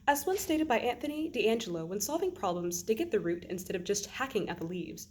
As once stated by Anthony D'Angelo, when solving problems, dig at the root instead of just hacking at the leaves.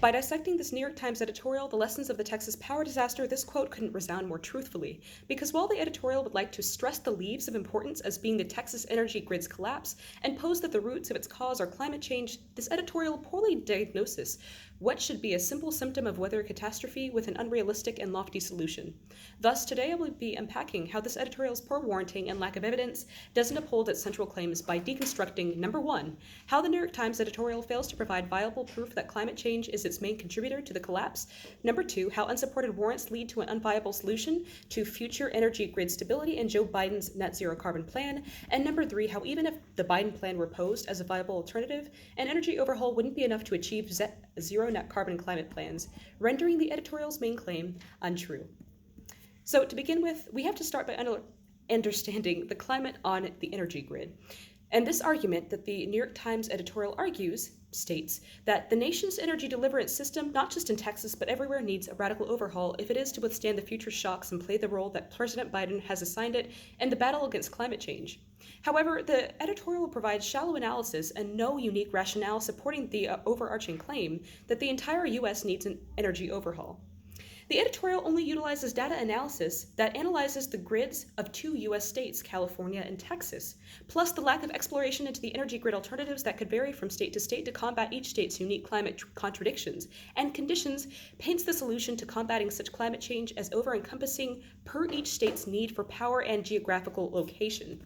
By dissecting this New York Times editorial, The Lessons of the Texas Power Disaster, this quote couldn't resound more truthfully, because while the editorial would like to stress the leaves of importance as being the Texas energy grid's collapse and pose that the roots of its cause are climate change, this editorial poorly diagnoses what should be a simple symptom of weather catastrophe with an unrealistic and lofty solution. Thus, today I will be unpacking how this editorial's poor warranting and lack of evidence doesn't uphold its central claims by deconstructing, number one, how the New York Times editorial fails to provide viable proof that climate change is its main contributor to the collapse, number two, how unsupported warrants lead to an unviable solution to future energy grid stability and Joe Biden's net zero carbon plan, and number three, how even if the Biden plan were posed as a viable alternative, an energy overhaul wouldn't be enough to achieve zero net carbon climate plans, rendering the editorial's main claim untrue. So to begin with, we have to start by understanding the climate on the energy grid. And this argument that the New York Times editorial argues states that the nation's energy deliverance system, not just in Texas but everywhere, needs a radical overhaul if it is to withstand the future shocks and play the role that President Biden has assigned it in the battle against climate change. However, the editorial provides shallow analysis and no unique rationale supporting the overarching claim that the entire U.S. needs an energy overhaul. The editorial only utilizes data analysis that analyzes the grids of two U.S. states, California and Texas, plus the lack of exploration into the energy grid alternatives that could vary from state to combat each state's unique climate contradictions and conditions, paints the solution to combating such climate change as over-encompassing per each state's need for power and geographical location.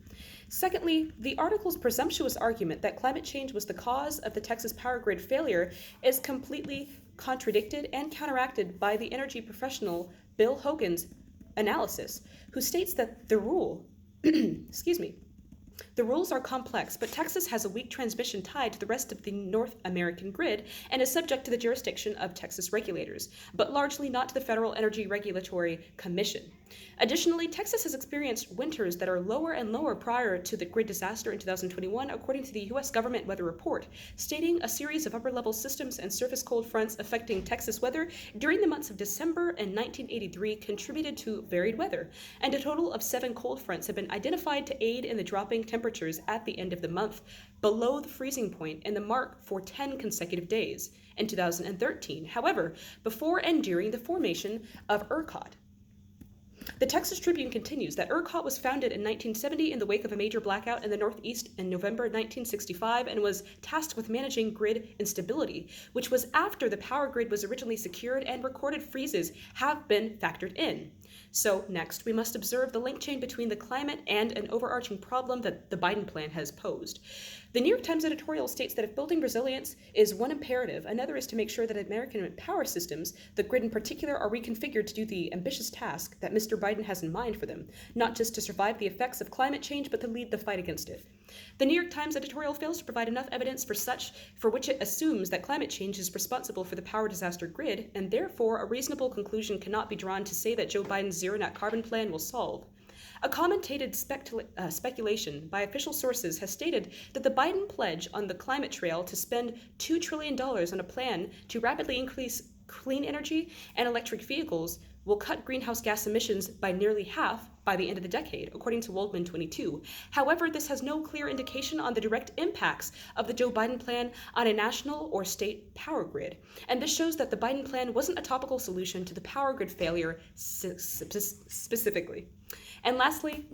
Secondly, the article's presumptuous argument that climate change was the cause of the Texas power grid failure is completely contradicted and counteracted by the energy professional Bill Hogan's analysis, who states that the rules are complex, but Texas has a weak transmission tied to the rest of the North American grid and is subject to the jurisdiction of Texas regulators, but largely not to the Federal Energy Regulatory Commission. Additionally, Texas has experienced winters that are lower and lower prior to the grid disaster in 2021, according to the U.S. government weather report, stating a series of upper-level systems and surface cold fronts affecting Texas weather during the months of December and 1983 contributed to varied weather, and a total of 7 cold fronts have been identified to aid in the dropping temperatures at the end of the month below the freezing point and the mark for 10 consecutive days in 2013, however, before and during the formation of ERCOT. The Texas Tribune continues that ERCOT was founded in 1970 in the wake of a major blackout in the Northeast in November 1965 and was tasked with managing grid instability, which was after the power grid was originally secured and recorded freezes have been factored in. So next, we must observe the link chain between the climate and an overarching problem that the Biden plan has posed. The New York Times editorial states that if building resilience is one imperative, another is to make sure that American power systems, the grid in particular, are reconfigured to do the ambitious task that Mr. Biden has in mind for them, not just to survive the effects of climate change, but to lead the fight against it. The New York Times editorial fails to provide enough evidence for which it assumes that climate change is responsible for the power disaster grid, and therefore a reasonable conclusion cannot be drawn to say that Joe Biden's zero net carbon plan will solve. A commentated speculation by official sources has stated that the Biden pledge on the climate trail to spend $2 trillion on a plan to rapidly increase clean energy and electric vehicles will cut greenhouse gas emissions by nearly half by the end of the decade, according to Waldman 22. However, this has no clear indication on the direct impacts of the Joe Biden plan on a national or state power grid. And this shows that the Biden plan wasn't a topical solution to the power grid failure specifically. And lastly,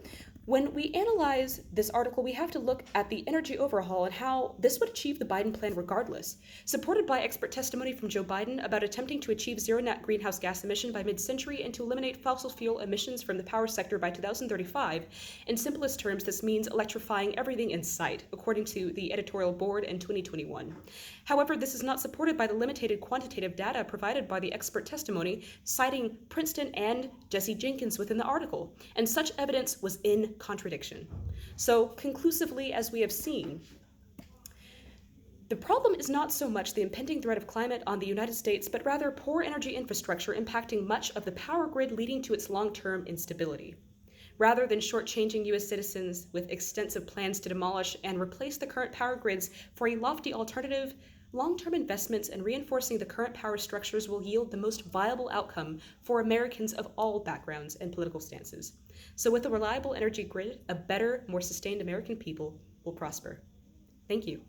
when we analyze this article, we have to look at the energy overhaul and how this would achieve the Biden plan regardless. Supported by expert testimony from Joe Biden about attempting to achieve zero net greenhouse gas emission by mid-century and to eliminate fossil fuel emissions from the power sector by 2035, in simplest terms, this means electrifying everything in sight, according to the editorial board in 2021. However, this is not supported by the limited quantitative data provided by the expert testimony, citing Princeton and Jesse Jenkins within the article, and such evidence was in contradiction. So, conclusively, as we have seen, the problem is not so much the impending threat of climate on the United States, but rather poor energy infrastructure impacting much of the power grid, leading to its long-term instability. Rather than shortchanging U.S. citizens with extensive plans to demolish and replace the current power grids for a lofty alternative, long-term investments in reinforcing the current power structures will yield the most viable outcome for Americans of all backgrounds and political stances. So with a reliable energy grid, a better, more sustained American people, will prosper. Thank you.